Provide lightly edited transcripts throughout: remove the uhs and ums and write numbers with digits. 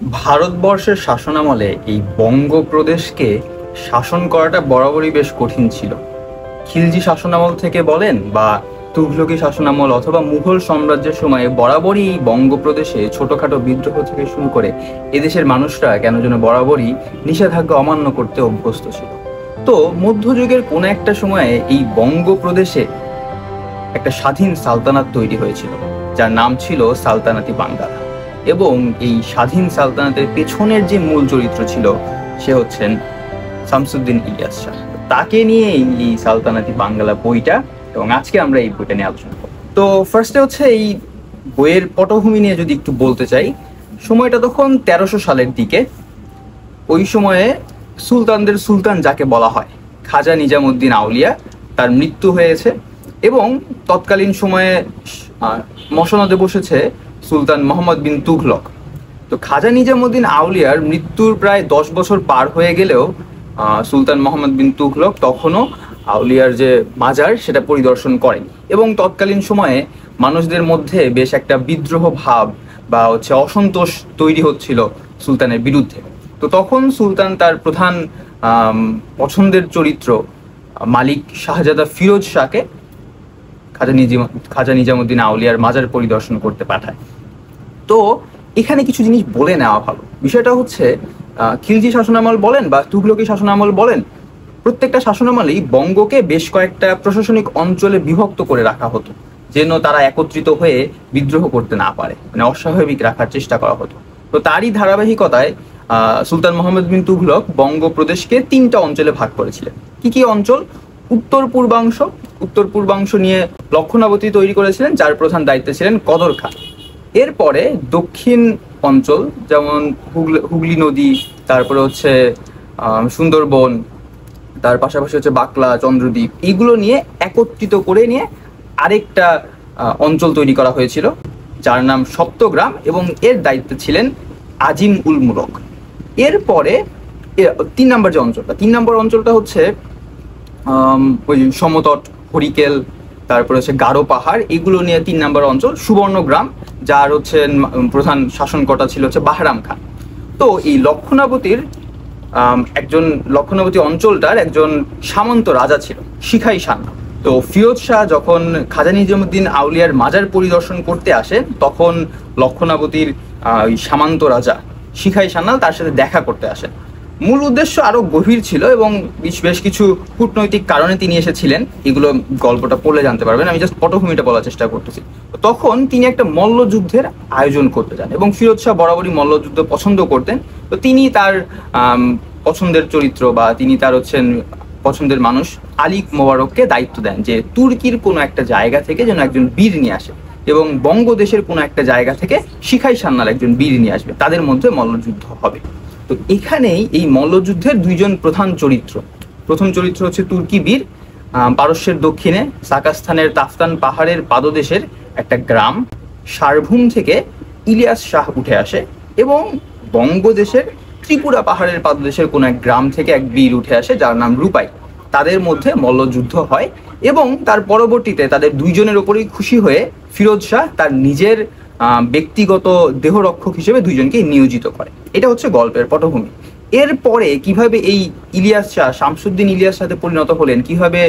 ভারতবর্ষের শাসনামলে এই বঙ্গপ্রদেশকে শাসন করাটা বরাবরই বেশ কঠিন ছিল। খিলজি শাসনামল থেকে বলেন বা তুঘলকি শাসনামল অথবা মুঘল সাম্রাজ্যের সময়ে বরাবরই এই বঙ্গপ্রদেশে ছোটখাটো বিদ্রোহ থেকে শুরু করে এদেশের মানুষরা কেন যেন বরাবরই নিষেধাজ্ঞা অমান্য করতে অভ্যস্ত ছিল। তো মধ্যযুগের কোন একটা সময়ে এই বঙ্গপ্রদেশে একটা স্বাধীন সালতানাত তৈরি হয়েছিল, যার নাম ছিল সালতানাতি বাঙ্গালা। এবং এই স্বাধীন সালতানাতের পেছনের যে মূল চরিত্র ছিল সে হচ্ছেন শামসুদ্দিন ইলিয়াস শাহ। তাকে নিয়ে এই সালতানাতি বাঙ্গালা বইটা, এবং আজকে আমরা এই বইটা নিয়ে আলোচনা করব। তো ফার্স্টে হচ্ছে এই বইয়ের পটভূমি নিয়ে যদি একটু বলতে চাই, সময়টা তখন 1300 সালের দিকে। ওই সময়ে সুলতানদের সুলতান যাকে বলা হয় খাজা নিজামুদ্দিন আউলিয়া, তার মৃত্যু হয়েছে এবং তৎকালীন সময়ে মসনদে বসেছে সুলতান মোহাম্মদ বিন তুঘলক। তো খাজা নিজামুদ্দিন আউলিয়ার মৃত্যুর প্রায় 10 বছর পার হয়ে গেলেও সুলতান মোহাম্মদ বিন তুঘলক তখনও আউলিয়ার যে মাজার সেটা পরিদর্শন করেনি। এবং তৎকালীন সময়ে মানুষদের মধ্যে বেশ একটা বিদ্রোহ ভাব বা অসন্তোষ তৈরি হচ্ছিল সুলতানের বিরুদ্ধে। তো তখন সুলতান তার প্রধান পছন্দের চরিত্র মালিক শাহজাদা ফিরোজ শাহকে খাজা নিজামুদ্দিন আউলিয়ার মাজার পরিদর্শন করতে পাঠায়। তো এখানে কিছু জিনিস বলে নেওয়া ভালো। বিষয়টা হচ্ছে খিলজি শাসনামল বলেন বা তুঘলকি শাসনামল বলেন, প্রত্যেকটা শাসনামলেই বঙ্গকে বেশ কয়েকটা প্রশাসনিক অঞ্চলে বিভক্ত করে রাখা হতো, যেন তারা একত্রিত হয়ে বিদ্রোহ করতে না পারে, মানে অস্বাভাবিক রাখার চেষ্টা করা হতো। তো তারই ধারাবাহিকতায় সুলতান মোহাম্মদ বিন তুঘলক বঙ্গপ্রদেশকে 3টা অঞ্চলে ভাগ করেছিলেন। কি কি অঞ্চল? উত্তর পূর্বাংশ নিয়ে লক্ষণাবতী তৈরি করেছিলেন, যার প্রধান দায়িত্বে ছিলেন কদর খান। এরপরে দক্ষিণ অঞ্চল, যেমন হুগলি নদী, তারপরে হচ্ছে সুন্দরবন, তার পাশাপাশি হচ্ছে বাকলা, চন্দ্রদ্বীপ, এইগুলো নিয়ে একত্রিত করে নিয়ে আরেকটা অঞ্চল তৈরি করা হয়েছিল, যার নাম সপ্তগ্রাম, এবং এর দায়িত্বে ছিলেন আজিম উল মুলক। এরপরে 3 নম্বর অঞ্চলটা হচ্ছে ওই সমতট, হরিকেল, তারপরে হচ্ছে গারো পাহাড়, এগুলো নিয়ে 3 নম্বর অঞ্চল সুবর্ণগ্রাম, যার হচ্ছে প্রধান শাসনকর্তা ছিল হচ্ছে বাহরাম খান। তো এই লক্ষণাবতী অঞ্চলটার একজন সামন্ত রাজা ছিল শিখাই সান্না। তো ফিরোজ শাহ যখন খাজা নিজামুদ্দিন আউলিয়ার মাজার পরিদর্শন করতে আসেন, তখন লক্ষণাবতীর সামন্ত রাজা শিখাই সান্নাল তার সাথে দেখা করতে আসেন। মূল উদ্দেশ্য আরো গভীর ছিল এবং বেশ কিছু কূটনৈতিক কারণে তিনি এসেছিলেন। এগুলো গল্পটা পড়লে জানতে পারবেন, আমি জাস্ট পটভূমিটা বলার চেষ্টা করতেছি। তখন তিনি একটা মল্লযুদ্ধের আয়োজন করতে চান এবং ফিরোজ শাহ বরাবরই মল্লযুদ্ধ পছন্দ করতেন। তো তিনি তার পছন্দের চরিত্র বা তিনি তার পছন্দের মানুষ আলী মোবারককে দায়িত্ব দেন যে তুর্কির কোনো একটা জায়গা থেকে যেন একজন বীর নিয়ে আসে এবং বঙ্গদেশের কোনো একটা জায়গা থেকে শিখাই সান্নাল একজন বীর নিয়ে আসবে, তাদের মধ্যে মল্লযুদ্ধ হবে। তো এখানেই এই মল্লযুদ্ধের 2জন প্রধান চরিত্র। প্রথম চরিত্র হচ্ছে তুর্কি বীর, পারস্যের দক্ষিণে সাকাস্থানের তাফতান পাহাড়ের পাদদেশের একটা গ্রাম সারভূম থেকে ইলিয়াস শাহ উঠে আসে, এবং বঙ্গদেশের ত্রিপুরা পাহাড়ের পাদদেশের কোনো এক গ্রাম থেকে এক বীর উঠে আসে যার নাম রূপাই। তাদের মধ্যে মল্লযুদ্ধ হয় এবং তার পরবর্তীতে তাদের 2জনের ওপরেই খুশি হয়ে ফিরোজ শাহ তার নিজের ব্যক্তিগত দেহরক্ষক হিসেবে 2জনকে নিয়োজিত করে। এটা হচ্ছে গল্পের পটভূমি। এরপরে কিভাবে এই ইলিয়াস শাহ শামসুদ্দিন ইলিয়াস সাথে পরিণত হলেন, কিভাবে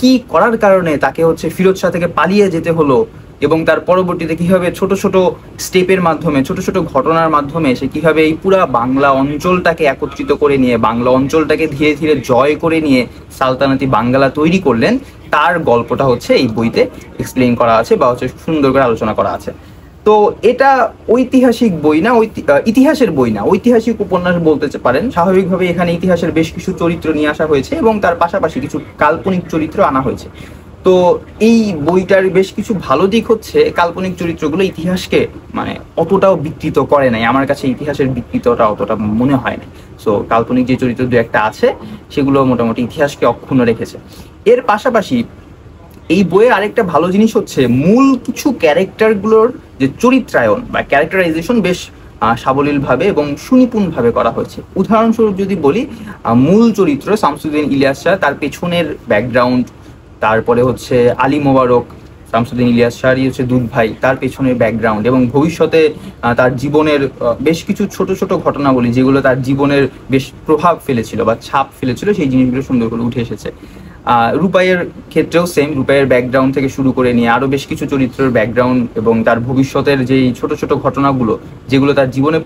কি করার কারণে তাকে হচ্ছে ফিরোজ শাহ থেকে পালিয়ে যেতে হলো, এবং তার পরবর্তীতে কিভাবে ছোট ছোট স্টেপের মাধ্যমে, ছোট ছোট ঘটনার মাধ্যমে সে কিভাবে এই পুরা বাংলা অঞ্চলটাকে একত্রিত করে নিয়ে, বাংলা অঞ্চলটাকে ধীরে ধীরে জয় করে নিয়ে সালতানাতি বাঙ্গালা তৈরি করলেন, তার গল্পটা হচ্ছে এই বইতে এক্সপ্লেইন করা আছে বা সুন্দর করে আলোচনা করা আছে। তো এটা ঐতিহাসিক বই না, ইতিহাসের বই না, ঐতিহাসিক উপন্যাস বলতে পারেন। স্বাভাবিকভাবে এখানে ইতিহাসের বেশ কিছু চরিত্র নিয়ে আসা হয়েছে এবং তার পাশাপাশি কিছু কাল্পনিক চরিত্র আনা হয়েছে। তো এই বইটার বেশ কিছু ভালো দিক হচ্ছে কাল্পনিক চরিত্রগুলো ইতিহাসকে মানে অতটাও বিকৃত করে নাই, আমার কাছে ইতিহাসের বিকৃতটা অতটা মনে হয় না। সো কাল্পনিক যে চরিত্র 2-1টা আছে সেগুলো মোটামুটি ইতিহাসকে অক্ষুণ্ণ রেখেছে। এর পাশাপাশি এই বইয়ের আরেকটা ভালো জিনিস হচ্ছে মূল কিছু ক্যারেক্টারগুলোর যে চরিত্রায়ন বা ক্যারেক্টারাইজেশন বেশ সাবলীলভাবে এবং সুনিপুণভাবে করা হয়েছে। উদাহরণস্বরূপ যদি বলি, মূল চরিত্র শামসুদ্দিন ইলিয়াস শাহ, তার পেছনের ব্যাকগ্রাউন্ড, তারপরে হচ্ছে আলী মোবারক, শামসুদ্দিন ইলিয়াস শাহরই হচ্ছে দুধ ভাই, তার পেছনের ব্যাকগ্রাউন্ড এবং ভবিষ্যতে তার জীবনের বেশ কিছু ছোট ছোট ঘটনাবলী যেগুলো তার জীবনের বেশ প্রভাব ফেলেছিল বা ছাপ ফেলেছিল, সেই জিনিসগুলো সুন্দর করে উঠে এসেছে। রূপাইয়ের ক্ষেত্রেও সেম, রূপাইয়ের ব্যাকগ্রাউন্ড থেকে শুরু করে নিয়ে আরও বেশ কিছু চরিত্রের ব্যাকগ্রাউন্ড এবং তার ভবিষ্যতের যেই ছোট ছোট ঘটনাগুলো যেগুলো তার জীবনে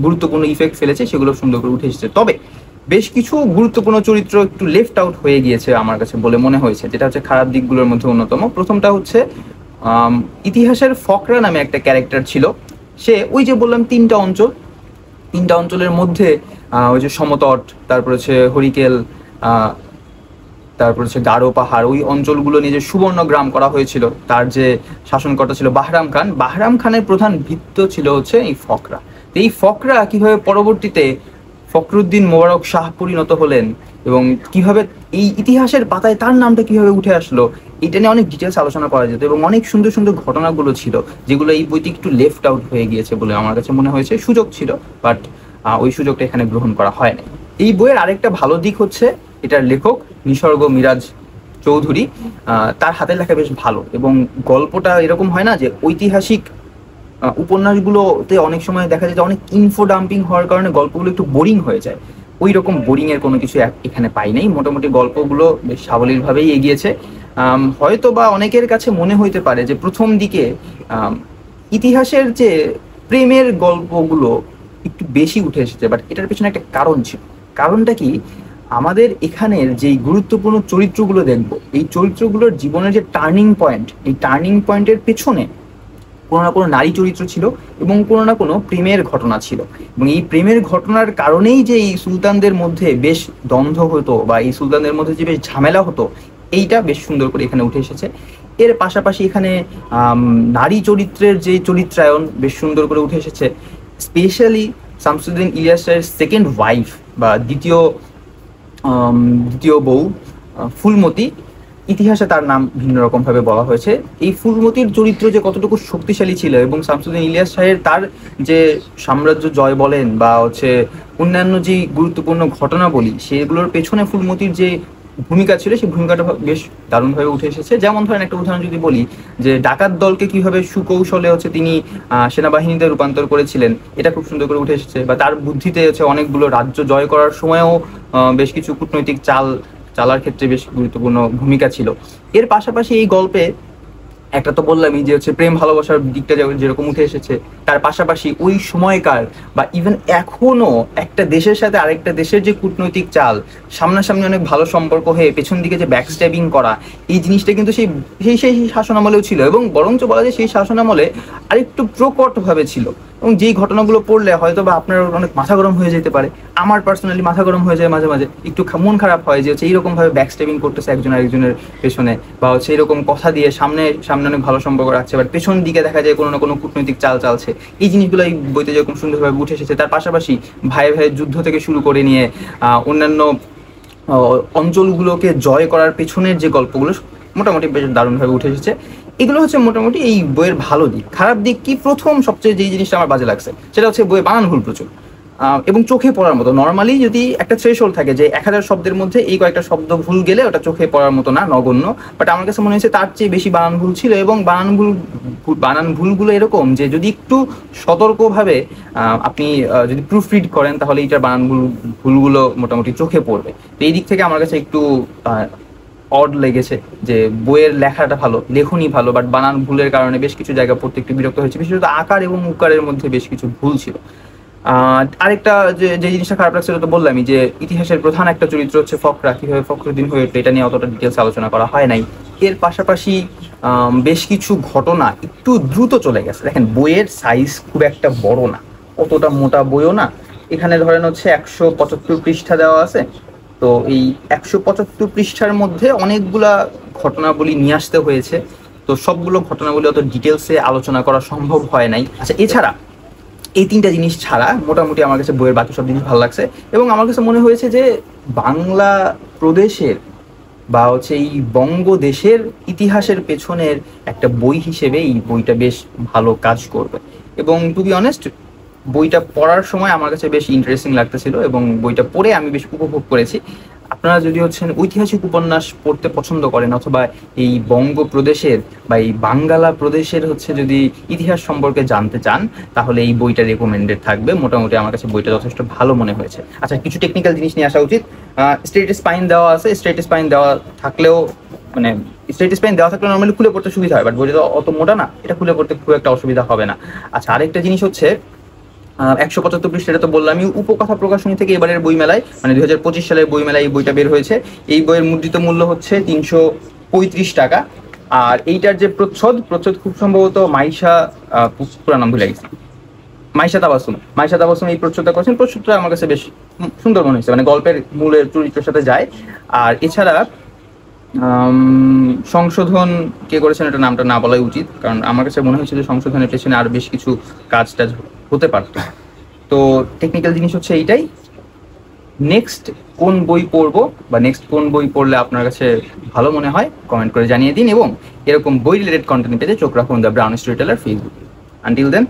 গুরুত্বপূর্ণ ইফেক্ট ফেলেছে সেগুলো সুন্দর করে উঠে এসেছে। তবে বেশ কিছু গুরুত্বপূর্ণ চরিত্র একটু লেফট আউট হয়ে গিয়েছে আমার কাছে বলে মনে হয়েছে, যেটা হচ্ছে খারাপ দিকগুলোর মধ্যে অন্যতম। প্রথমটা হচ্ছে ইতিহাসের ফকরা নামে একটা ক্যারেক্টার ছিল, সে ওই যে বললাম তিনটা অঞ্চলের মধ্যে ওই যে সমতট, তারপর হচ্ছে হরিকেল, তারপর হচ্ছে গারো পাহাড়, ওই অঞ্চলগুলো নিয়ে যে সুবর্ণগ্রাম করা হয়েছিল, তার যে শাসনকর্তা ছিল বাহরাম খানের প্রধান ভিত্ত ছিল হচ্ছে এই ফকরা। এই ফকরা কিভাবে পরবর্তীতে ফখরুদ্দিন মোবারক শাহ পরিণত হলেন এবং কিভাবে এই ইতিহাসের পাতায় তার নামটা কিভাবে উঠে আসলো, এটা নিয়ে অনেক ডিটেলস আলোচনা করা যেত এবং অনেক সুন্দর সুন্দর ঘটনাগুলো ছিল যেগুলো এই বইতে একটু লেফট আউট হয়ে গিয়েছে বলে আমার কাছে মনে হয়েছে। সুযোগ ছিল, বাট ওই সুযোগটা এখানে গ্রহণ করা হয় না। এই বইয়ের আরেকটা ভালো দিক হচ্ছে এটার লেখক নিসর্গ মিরাজ চৌধুরী, তার হাতের লেখা বেশ ভালো এবং গল্পটা এরকম হয় না যে ঐতিহাসিক উপন্যাসগুলোতে অনেক সময় দেখা যায় যে অনেক ইনফো ডাম্পিং হওয়ার কারণে গল্পগুলো একটু বোরিং হয়ে যায়। ওই রকম বোরিং এর কোনো কিছু এখানে পাই নাই। মোটামুটি গল্পগুলো বেশ সাবলীলভাবেই এগিয়েছে। হয়তো বা অনেকের কাছে মনে হইতে পারে যে প্রথম দিকে ইতিহাসের যে প্রেমের গল্পগুলো একটু বেশি উঠে এসেছে, বাট এটার পেছনে একটা কারণ ছিল। কারণটা কি, আমাদের এখানের যেই গুরুত্বপূর্ণ চরিত্রগুলো দেখব, এই চরিত্রগুলোর জীবনের যে টার্নিং পয়েন্ট, এই টার্নিং পয়েন্টের পেছনে কোনো না কোনো নারী চরিত্র ছিল এবং কোনো না কোনো প্রেমের ঘটনা ছিল। এবং এই প্রেমের ঘটনার কারণেই যে এই সুলতানদের মধ্যে বেশ দ্বন্দ্ব হতো বা এই সুলতানদের মধ্যে যে বেশ ঝামেলা হতো, এইটা বেশ সুন্দর করে এখানে উঠে এসেছে। এর পাশাপাশি এখানে নারী চরিত্রের যে চরিত্রায়ন বেশ সুন্দর করে উঠে এসেছে। স্পেশালি শামসুদ্দিন ইলিয়াসের সেকেন্ড ওয়াইফ বা দ্বিতীয় বউ ফুলমতি, ইতিহাসে তার নাম ভিন্ন রকম ভাবে বলা হয়েছে। এই ফুলমতির চরিত্র যে কতটুকু শক্তিশালী ছিল এবং শামসুদ্দিন ইলিয়াস শাহের তার যে সাম্রাজ্য জয় বলেন বা হচ্ছে অন্যান্য যে গুরুত্বপূর্ণ ঘটনা বলি, সেগুলোর পেছনে ফুলমতির যে ভূমিকা ছিল সেই ভূমিকাটা বেশ দারুণভাবে উঠে এসেছে। যেমন ধরেন একটা উদাহরণ যদি বলি, যে ডাকাত দলকে কিভাবে সুকৌশলে হচ্ছে তিনি সেনাবাহিনীতে রূপান্তর করেছিলেন, এটা খুব সুন্দর করে উঠে এসেছে। বা তার বুদ্ধিতে হচ্ছে অনেকগুলো রাজ্য জয় করার সময়ও বেশ কিছু কূটনৈতিক চালার ক্ষেত্রে বেশ গুরুত্বপূর্ণ ভূমিকা ছিল। এর পাশাপাশি এই গল্পে একটা তো বললামই যে হচ্ছে প্রেম ভালোবাসার দিকটা যেরকম উঠে এসেছে, তার পাশাপাশি ওই সময়কার বা ইভেন এখনো একটা দেশের সাথে আরেকটা দেশের যে কূটনৈতিক চাল, সামনাসামনি অনেক ভালো সম্পর্ক হয়ে পেছন দিকে যে ব্যাকস্ট্যাবিং করা, এই জিনিসটা কিন্তু সেই শাসনামলেও ছিল এবং বরঞ্চ বলা যায় সেই শাসনামলে আরেকটু প্রকটভাবে ছিল। এবং যেই ঘটনাগুলো পড়লে হয়তো বা আপনার অনেক মাথা গরম হয়ে যেতে পারে, আমার পার্সোনালি মাথা গরম হয়ে যায় মাঝে মাঝে, একটু মন খারাপ হয় যে হচ্ছে এইরকম ভাবে ব্যাকস্ট্যাবিং করতেছে একজন আরেকজনের পেছনে, বা হচ্ছে এরকম কথা দিয়ে সামনে অনেক ভালো সম্পর্ক রাখছে, বাট পেছন দিকে দেখা যায় কোনো না কোনো কূটনৈতিক চাল চালছে। এই জিনিসগুলো এই বইতে যেরকম সুন্দরভাবে উঠে এসেছে। তার পাশাপাশি ভাইয়ে ভাইয়ের যুদ্ধ থেকে শুরু করে নিয়ে অন্যান্য অঞ্চলগুলোকে জয় করার পেছনের যে গল্পগুলো মোটামুটি বেশ দারুণভাবে উঠে এসেছে। এগুলো হচ্ছে মোটামুটি এই বইয়ের ভালো দিক। খারাপ দিক কি, প্রথম সবচেয়ে যেই জিনিসটা আমার বাজে লাগছে সেটা হচ্ছে বইয়ে বানান ভুল প্রচুর এবং চোখে পড়ার মতো। নর্মালি যদি একটা থ্রেশহোল্ড থাকে যে 1000 শব্দের মধ্যে এই কয়েকটা শব্দ ভুল গেলে ওটা চোখে পড়ার মতো না, নগণ্য, বাট আমার কাছে মনে হয়েছে তার চেয়ে বেশি বানান ভুল ছিল। এবং বানান ভুলগুলো এরকম যে যদি একটু সতর্কভাবে আপনি যদি প্রুফ রিড করেন তাহলে এইটার বানান ভুলগুলো মোটামুটি চোখে পড়বে। তো এই দিক থেকে আমার কাছে একটু অড লেগেছে যে বইয়ের লেখাটা ভালো, লেখনী ভালো, বাট বানান ভুলের কারণে বেশ কিছু জায়গা পড়তে একটু বিরক্ত হয়েছে। বিশেষত আকার এবং উকারের মধ্যে বেশ কিছু ভুল ছিল। আরেকটা যে জিনিসটা খারাপ লাগছিল তো বললামই, যে ইতিহাসের প্রধান একটা চরিত্র হচ্ছে ফকরা, কিভাবে ফখরুদ্দিন হয়ে উঠলো এটা নিয়ে অতটা ডিটেলস আলোচনা করা হয় নাই। এর পাশাপাশি বেশ কিছু ঘটনা একটু দ্রুত চলে গেছে। দেখেন বইয়ের সাইজ খুব একটা বড় না, অতটা মোটা বইও না। এখানে ধরেন হচ্ছে 175 পৃষ্ঠা দেওয়া আছে। তো এই 175 পৃষ্ঠার মধ্যে অনেকগুলা ঘটনাবলী নিয়ে আসতে হয়েছে। তো সবগুলো ঘটনাবলী অত ডিটেলসে আলোচনা করা সম্ভব হয় নাই। আচ্ছা, এছাড়া এই তিনটা জিনিস ছাড়া মোটামুটি আমার কাছে বইয়ের বাকি সব জিনিস ভালো লাগছে। এবং আমার কাছে মনে হয়েছে যে বাংলা প্রদেশের বা হচ্ছে এই বঙ্গদেশের ইতিহাসের পেছনের একটা বই হিসেবে এই বইটা বেশ ভালো কাজ করবে। এবং টু বি অনেস্ট, বইটা পড়ার সময় আমার কাছে বেশ ইন্টারেস্টিং লাগতেছিল এবং বইটা পড়ে আমি বেশ উপভোগ করেছি। আপনারা যদি হচ্ছেন ঐতিহাসিক উপন্যাস পড়তে পছন্দ করেন, অথবা এই বঙ্গপ্রদেশের বা এই বাঙ্গালা প্রদেশের হচ্ছে যদি ইতিহাস সম্পর্কে জানতে চান, তাহলে এই বইটা রেকমেন্ডেড থাকবে। মোটামুটি আমার কাছে বইটা যথেষ্ট ভালো মনে হয়েছে। আচ্ছা, কিছু টেকনিক্যাল জিনিস নিয়ে আসা উচিত। স্ট্রেট স্পাইন দেওয়া আছে, স্ট্রেট স্পাইন দেওয়া থাকলেও মানে স্ট্রেট স্পাইন দেওয়া থাকলে নর্মালি খুলে পড়তে সুবিধা হয়, বাট বইটা তো অত মোটা না, এটা খুলে পড়তে খুব একটা অসুবিধা হবে না। আচ্ছা, আরেকটা জিনিস হচ্ছে 175 পৃষ্ঠা তো বললাম। আমি উপকথা প্রকাশনী থেকে এবারের বইমেলায় মানে 2025 সালের বইমেলায় এই বইটা বের হয়েছে। এই বইয়ের মুদ্রিত মূল্য হচ্ছে 335 টাকা। আর এইটার যে প্রচ্ছদ খুব সম্ভবত মাইশা, পুরা নাম ভুলে গেছি, মাইশা তাবাসুম এই প্রচ্ছদটা করেছেন। প্রচ্ছদটা আমার কাছে বেশ সুন্দর মনে হয়েছে, মানে গল্পের মূলের চরিত্রের সাথে যায়। আর এছাড়া সংশোধন কে করেছেন এটা নামটা না বলাই উচিত, কারণ আমার কাছে মনে হয়েছে যে সংশোধনের পেছনে আরো বেশ কিছু কাজ টাজ হতে পারত। তো টেকনিক্যাল জিনিস হচ্ছে এইটাই। নেক্সট কোন বই পড়বো বা নেক্সট কোন বই পড়লে আপনার কাছে ভালো মনে হয় কমেন্ট করে জানিয়ে দিন, এবং এরকম বই রিলেটেড কন্টেন্ট পেতে চোখ রাখুন দ্য ব্রাউন স্টোরি টেলার ফেসবুকে। আনটিল দেন,